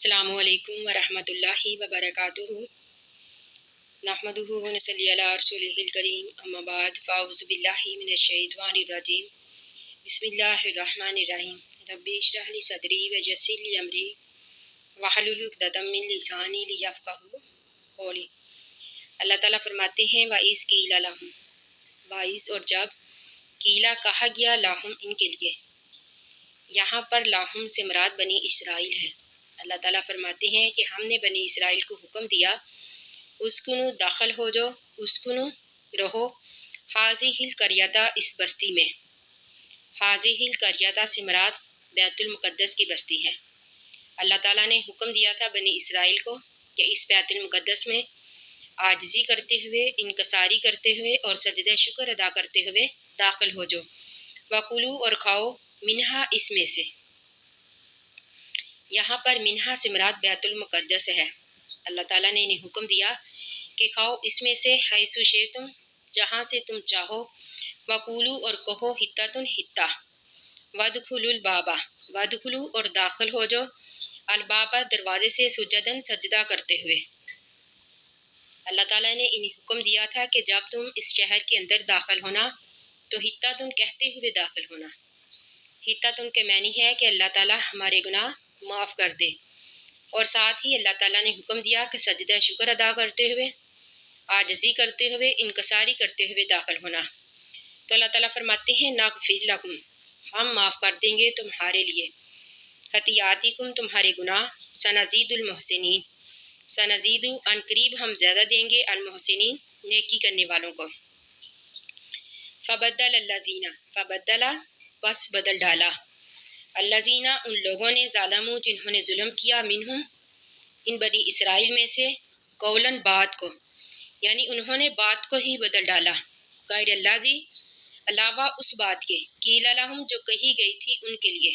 السلام علیکم ورحمۃ اللہ وبرکاتہ نحمدہ ونصلی علی رسولہ الکریم اما بعد فاعوذ باللہ من الشیطان الرجیم بسم اللہ الرحمن الرحیم رب اشرح لی صدری ویسر لی امری واحلل عقدۃ من لسانی لیفقہوا قولی۔ اللہ تعالیٰ فرماتے ہیں وَإِذْ قِیلَ لَهُمْ، وائز اور جب قیلا کہا گیا لاہم ان کے لیے، یہاں پر لاہم سے مراد بنی اسرائیل ہے۔ اللہ تعالیٰ فرماتے ہیں کہ ہم نے بنی اسرائیل کو حکم دیا اسکنو داخل ہو جاؤ، اسکنو رہو، حاذِہِ القریۃ اس بستی میں۔ حاذِہِ القریۃ سے مراد بیت المقدس کی بستی ہے۔ اللہ تعالیٰ نے حکم دیا تھا بنی اسرائیل کو کہ اس بیت المقدس میں عاجزی کرتے ہوئے، انکساری کرتے ہوئے اور سجدہ شکر ادا کرتے ہوئے داخل ہو جاؤ۔ وَکُلُوا اور کھاؤ، منہا اس میں سے۔ یہاں پر منہا سے مراد بیت المقدس ہے۔ اللہ تعالیٰ نے انہیں حکم دیا کہ کھاؤ اس میں سے، حیث شئتم جہاں سے تم چاہو، وقولوا اور کہو حطۃ حطہ، وادخلوا الباب وادخلوا اور داخل ہو جاؤ، الباب دروازے سے، سجدن سجدہ کرتے ہوئے۔ اللہ تعالیٰ نے انہیں حکم دیا تھا کہ جب تم اس شہر کے اندر داخل ہونا تو حطۃ کہتے ہوئے داخل ہونا۔ حطۃ کے معنی ہے کہ اللہ تعالیٰ ہمارے گناہ معاف کر دے، اور ساتھ ہی اللہ تعالیٰ نے حکم دیا کہ سجدہ شکر ادا کرتے ہوئے، عاجزی کرتے ہوئے، انکساری کرتے ہوئے داخل ہونا۔ تو اللہ تعالیٰ فرماتے ہیں نغفر لکم، ہم معاف کر دیں گے تمہارے لیے، خطیئاتکم تمہارے گناہ، سنزید المحسنین، سنزید ان قریب ہم زیادہ دیں گے، المحسنین نیکی کرنے والوں کو۔ فبدل الذین، فبدل پس بدل ڈالا، الذین ان لوگوں نے، ظالموا جنہوں نے ظلم کیا، منہم ان بنی اسرائیل میں سے، قولاً بات کو، یعنی انہوں نے بات کو ہی بدل ڈالا، غیر الذی علاوہ اس بات کے، قیل لہم جو کہی گئی تھی ان کے لیے۔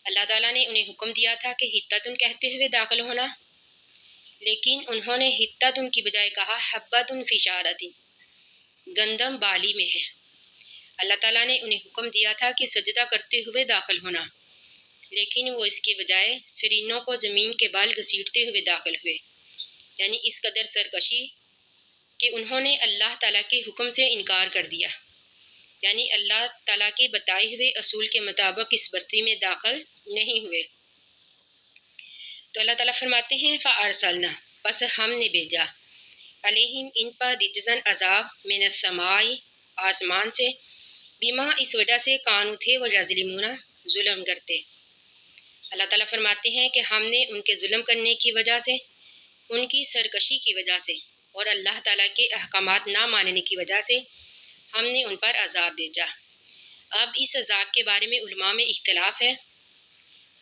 اللہ تعالیٰ نے انہیں حکم دیا تھا کہ حطۃ کہتے ہوئے داخل ہونا، لیکن انہوں نے حطۃ کی بجائے کہا حبۃ فی شعرۃ، گندم بالی میں ہے۔ اللہ تعالیٰ نے انہیں حکم دیا تھا کہ سجدہ کرتے ہوئے داخل ہونا، لیکن وہ اس کے بجائے سرینوں کو زمین کے بال گھسیٹتے ہوئے داخل ہوئے، یعنی اس قدر سرکشی کہ انہوں نے اللہ تعالیٰ کے حکم سے انکار کر دیا، یعنی اللہ تعالیٰ کے بتائے ہوئے اصول کے مطابق اس بستی میں داخل نہیں ہوئے۔ تو اللہ تعالیٰ فرماتے ہیں فَأَرْسَلْنَا پس ہم نے بھیجا، علیہم ان پر، رجزاً عذاب، من السماء آسمان سے، بما اس وجہ سے، کانوا تھے وہ، یظلمون ظلم کرتے۔ اللہ تعالیٰ فرماتے ہیں کہ ہم نے ان کے ظلم کرنے کی وجہ سے، ان کی سرکشی کی وجہ سے اور اللہ تعالیٰ کے احکامات نہ ماننے کی وجہ سے ہم نے ان پر عذاب بھیجا۔ اب اس عذاب کے بارے میں علماء میں اختلاف ہے۔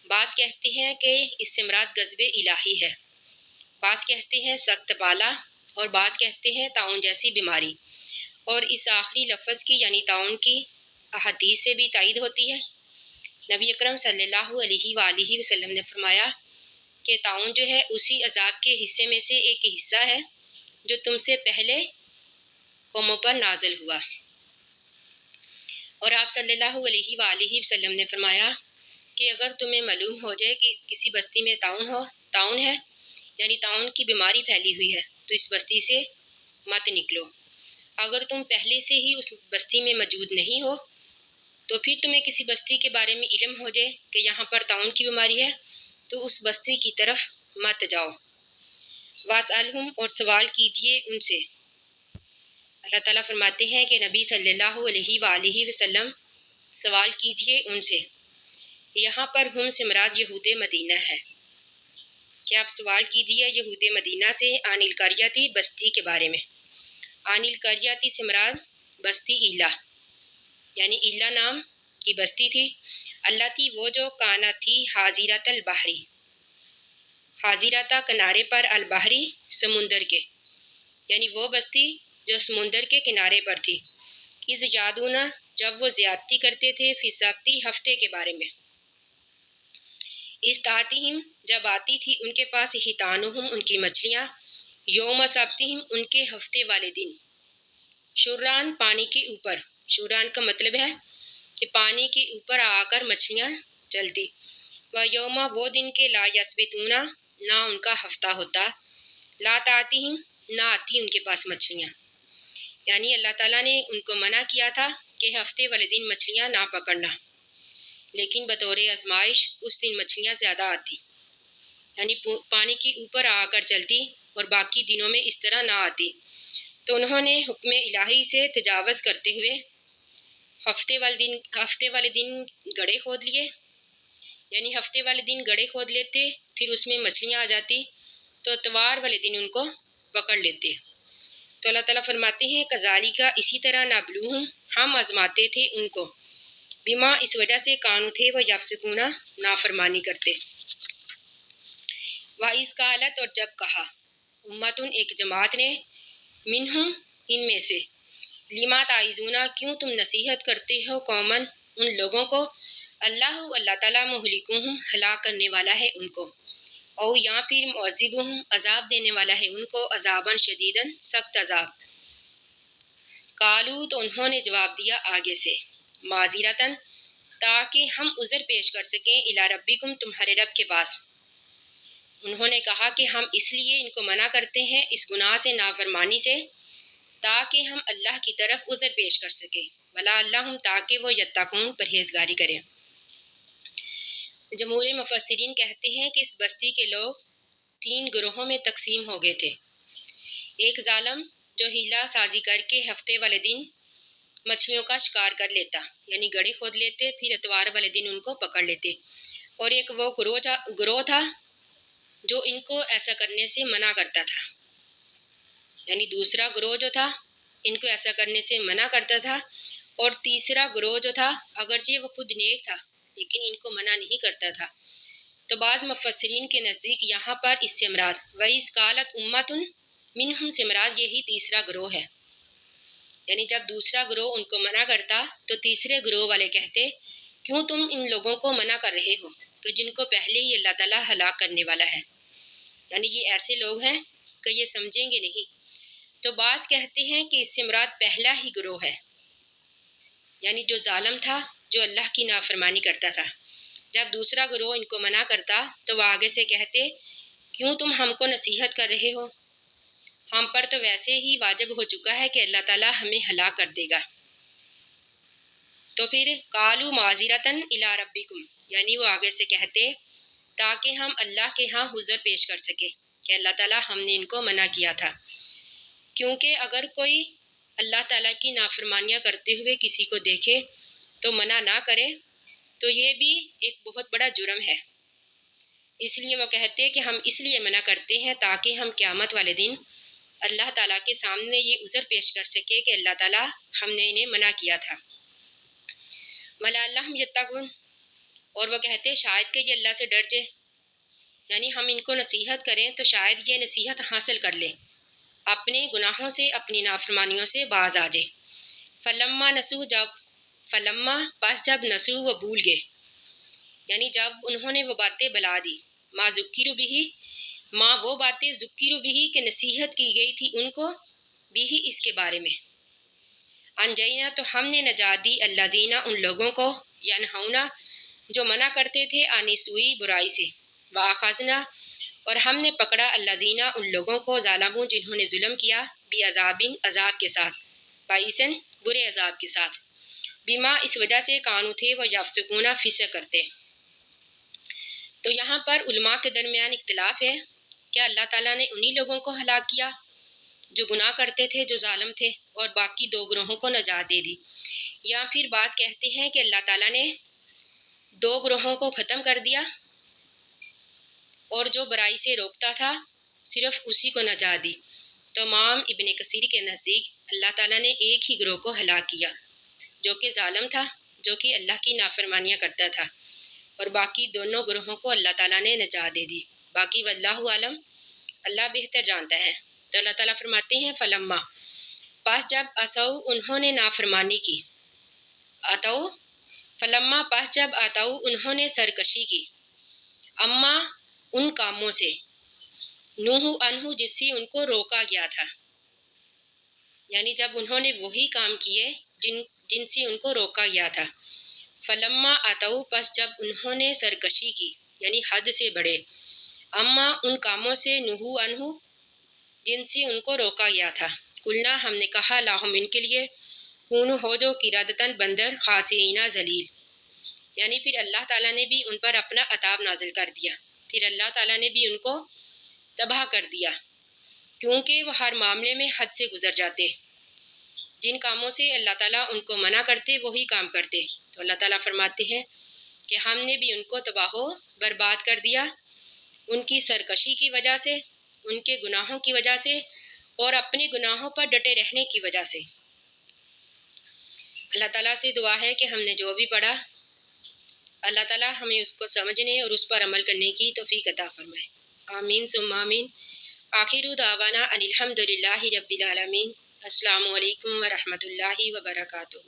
بعض کہتے ہیں کہ اس سے مراد غضب الہی ہے، بعض کہتے ہیں سخت پالا، اور بعض کہتے ہیں طاعون جیسی بیماری، اور اس آخری لفظ کی یعنی طاعون کی احادیث سے بھی تائید ہوتی ہے۔ نبی اکرم صلی اللہ علیہ وآلہ وسلم نے فرمایا کہ طاعون جو ہے اسی عذاب کے حصے میں سے ایک حصہ ہے جو تم سے پہلے قوموں پر نازل ہوا۔ اور آپ صلی اللہ علیہ وآلہ وسلم نے فرمایا کہ اگر تمہیں معلوم ہو جائے کہ کسی بستی میں طاعون ہے، یعنی طاعون کی بیماری پھیلی ہوئی ہے، تو اس بستی سے مت نکلو۔ اگر تم پہلے سے ہی اس بستی میں موجود نہیں ہو تو پھر تمہیں کسی بستی کے بارے میں علم ہو جائے کہ یہاں پر طاعون کی بیماری ہے تو اس بستی کی طرف مت جاؤ۔ واسألہم اور سوال کیجئے ان سے۔ اللہ تعالیٰ فرماتے ہیں کہ نبی صلی اللہ علیہ وآلہ وسلم سوال کیجئے ان سے۔ یہاں پر ہم سے مراد یہود مدینہ ہے کہ آپ سوال کیجئے یہود مدینہ سے، عن القریۃ بستی کے بارے میں۔ عن القریۃ سے مراد بستی ایلا، یعنی ایلا نام کی بستی تھی، اللہ تھی وہ جو، کانا تھی، حاضرۃ البحری، حاضرۃ کنارے پر، البحری سمندر کے، یعنی وہ بستی جو سمندر کے کنارے پر تھی، اذ یعدون جب وہ زیادتی کرتے تھے، فی السبت ہفتے کے بارے میں، استاتہم جب آتی تھی ان کے پاس، حیتانہم ان کی مچھلیاں، یوم سبتہم ان کے ہفتے والے دن، شرعاً پانی کے اوپر، شرعاً کا مطلب ہے کہ پانی کے اوپر آ کر مچھلیاں چلتی، و یوم وہ دن کے لا یسبتونا نہ ان کا ہفتہ ہوتا، لا تاتیہم نہ آتی ان کے پاس مچھلیاں، یعنی اللہ تعالیٰ نے ان کو منع کیا تھا کہ ہفتے والے دن مچھلیاں نہ پکڑنا، لیکن بطور آزمائش اس دن مچھلیاں زیادہ آتی، یعنی پانی کے اوپر آ کر چلتی اور باقی دنوں میں اس طرح نہ آتی۔ تو انہوں نے حکم الہی سے تجاوز کرتے ہوئے ہفتے والے دن گڑھے کھود لیے، یعنی ہفتے والے دن گڑھے کھود لیتے، پھر اس میں مچھلیاں آ جاتی تو اتوار والے دن ان کو پکڑ لیتے۔ تو اللہ تعالیٰ فرماتے ہیں کذالک اسی طرح نبلوہم ہم آزماتے تھے ان کو، بما اس وجہ سے کانو تھے وہ یفسقون نافرمانی کرتے۔ وَإِذْ قَالَتْ اور جب کہا، امتن ایک جماعت نے، منہم ان میں سے، لما تعظون کیوں تم نصیحت کرتے ہو قومن ان لوگوں کو، اللہ تعالیٰ مہلکوہم ہلاک کرنے والا ہے ان کو، او یا پھر معذبہم عذاب دینے والا ہے ان کو، عذاباً شدیداً سخت عذاب۔ قالو تو انہوں نے جواب دیا آگے سے، معذرتاً تاکہ ہم عذر پیش کر سکیں، الی ربکم تمہارے رب کے پاس۔ انہوں نے کہا کہ ہم اس لیے ان کو منع کرتے ہیں اس گناہ سے، نافرمانی سے، تاکہ ہم اللہ کی طرف عذر پیش کر سکیں، وَلَعَلَّهُمْ تاکہ وہ یتقون پرہیزگاری کریں۔ جمہور مفسرین کہتے ہیں کہ اس بستی کے لوگ 3 گروہوں میں تقسیم ہو گئے تھے۔ ایک ظالم جو ہیلا سازی کر کے ہفتے والے دن مچھلیوں کا شکار کر لیتا، یعنی گڑھے کھود لیتے، پھر اتوار والے دن ان کو پکڑ لیتے، اور ایک وہ گروہ تھا جو ان کو ایسا کرنے سے منع کرتا تھا، یعنی دوسرا گروہ جو تھا ان کو ایسا کرنے سے منع کرتا تھا، اور تیسرا گروہ جو تھا اگرچہ وہ خود نیک تھا لیکن ان کو منع نہیں کرتا تھا۔ تو بعض مفسرین کے نزدیک یہاں پر اس سے مراد وَإِذْ قَالَتْ أُمَّةٌ مِّنْهُمْ سے مراد یہی تیسرا گروہ ہے، یعنی جب دوسرا گروہ ان کو منع کرتا تو تیسرے گروہ والے کہتے کیوں تم ان لوگوں کو منع کر رہے ہو تو جن کو پہلے ہی اللہ تعالیٰ ہلاک کرنے والا ہے، یعنی یہ ایسے لوگ ہیں کہ یہ سمجھیں گے نہیں۔ تو بعض کہتے ہیں کہ اس سے مراد پہلا ہی گروہ ہے، یعنی جو ظالم تھا، جو اللہ کی نافرمانی کرتا تھا۔ جب دوسرا گروہ ان کو منع کرتا تو وہ آگے سے کہتے کیوں تم ہم کو نصیحت کر رہے ہو، ہم پر تو ویسے ہی واجب ہو چکا ہے کہ اللہ تعالیٰ ہمیں ہلاک کر دے گا۔ تو پھر قالوا معذرتاً الی ربکم، یعنی وہ آگے سے کہتے تاکہ ہم اللہ کے ہاں عذر پیش کر سکے کہ اللہ تعالیٰ ہم نے ان کو منع کیا تھا، کیونکہ اگر کوئی اللہ تعالیٰ کی نافرمانیاں کرتے ہوئے کسی کو دیکھے تو منع نہ کرے تو یہ بھی ایک بہت بڑا جرم ہے، اس لیے وہ کہتے کہ ہم اس لیے منع کرتے ہیں تاکہ ہم قیامت والے دن اللہ تعالیٰ کے سامنے یہ عذر پیش کر سکے کہ اللہ تعالیٰ ہم نے انہیں منع کیا تھا۔ وَلَعَلَّهُمْ يَتَّقُونَ اور وہ کہتے شاید کہ یہ اللہ سے ڈر جائے، یعنی ہم ان کو نصیحت کریں تو شاید یہ نصیحت حاصل کر لے، اپنے گناہوں سے، اپنی نافرمانیوں سے باز آ جائے۔ فلما پس جب نسو وہ بھول گئے، یعنی جب انہوں نے وہ باتیں بلا دی، ما ذکروا بھی، ما وہ باتیں ذکروا بھی کہ نصیحت کی گئی تھی ان کو، بھی اس کے بارے میں، انجینا تو ہم نے نجات دی الذین ان لوگوں کو، ینہونا جو منع کرتے تھے، عن السوء برائی سے، واخذنا اور ہم نے پکڑا الذین ان لوگوں کو، ظالموا جنہوں نے ظلم کیا، بعذاب عذاب کے ساتھ، بائسن برے عذاب کے ساتھ، بما اس وجہ سے کانو تھے وہ یفسقون فسق کرتے۔ تو یہاں پر علماء کے درمیان اختلاف ہے کہ اللہ تعالیٰ نے انہی لوگوں کو ہلاک کیا جو گناہ کرتے تھے، جو ظالم تھے، اور باقی 2 گروہوں کو نجات دے دی، یا پھر بعض کہتے ہیں کہ اللہ تعالیٰ نے 2 گروہوں کو ختم کر دیا اور جو برائی سے روکتا تھا صرف اسی کو نجات دی۔ تو امام ابن کثیر کے نزدیک اللہ تعالیٰ نے ایک ہی گروہ کو ہلاک کیا جو کہ ظالم تھا، جو کہ اللہ کی نافرمانیاں کرتا تھا، اور باقی دونوں گروہوں کو اللہ تعالیٰ نے نجات دے دی، باقی واللہ عالم، اللہ بہتر جانتا ہے۔ تو اللہ تعالیٰ فرماتے ہیں فلما پس جب عصوا انہوں نے نافرمانی کی، فلما پس جب عتوا انہوں نے سرکشی کی، اما ان کاموں سے، نوح عنہ جس سے ان کو روکا گیا تھا، یعنی جب انہوں نے وہی کام کیے جن سے ان کو روکا گیا تھا، فلما اتو پس جب انہوں نے سرکشی کی یعنی حد سے بڑھے، اما ان کاموں سے نہو عنہ جن سے ان کو روکا گیا تھا، قلنا ہم نے کہا لاہم ان کے لیے کونو ہو جو قردۃ بندر خاسئین ذلیل، یعنی پھر اللہ تعالیٰ نے بھی ان پر اپنا عذاب نازل کر دیا، پھر اللہ تعالیٰ نے بھی ان کو تباہ کر دیا، کیونکہ وہ ہر معاملے میں حد سے گزر جاتے، جن کاموں سے اللہ تعالیٰ ان کو منع کرتے وہی کام کرتے، تو اللہ تعالیٰ فرماتے ہیں کہ ہم نے بھی ان کو تباہ و برباد کر دیا ان کی سرکشی کی وجہ سے، ان کے گناہوں کی وجہ سے، اور اپنے گناہوں پر ڈٹے رہنے کی وجہ سے۔ اللہ تعالیٰ سے دعا ہے کہ ہم نے جو بھی پڑھا اللہ تعالیٰ ہمیں اس کو سمجھنے اور اس پر عمل کرنے کی توفیق عطا فرمائے، آمین ثم آمین۔ آخر دعوانا ان الحمد للہ رب العالمین۔ السلام علیکم ورحمۃ اللہ وبرکاتہ۔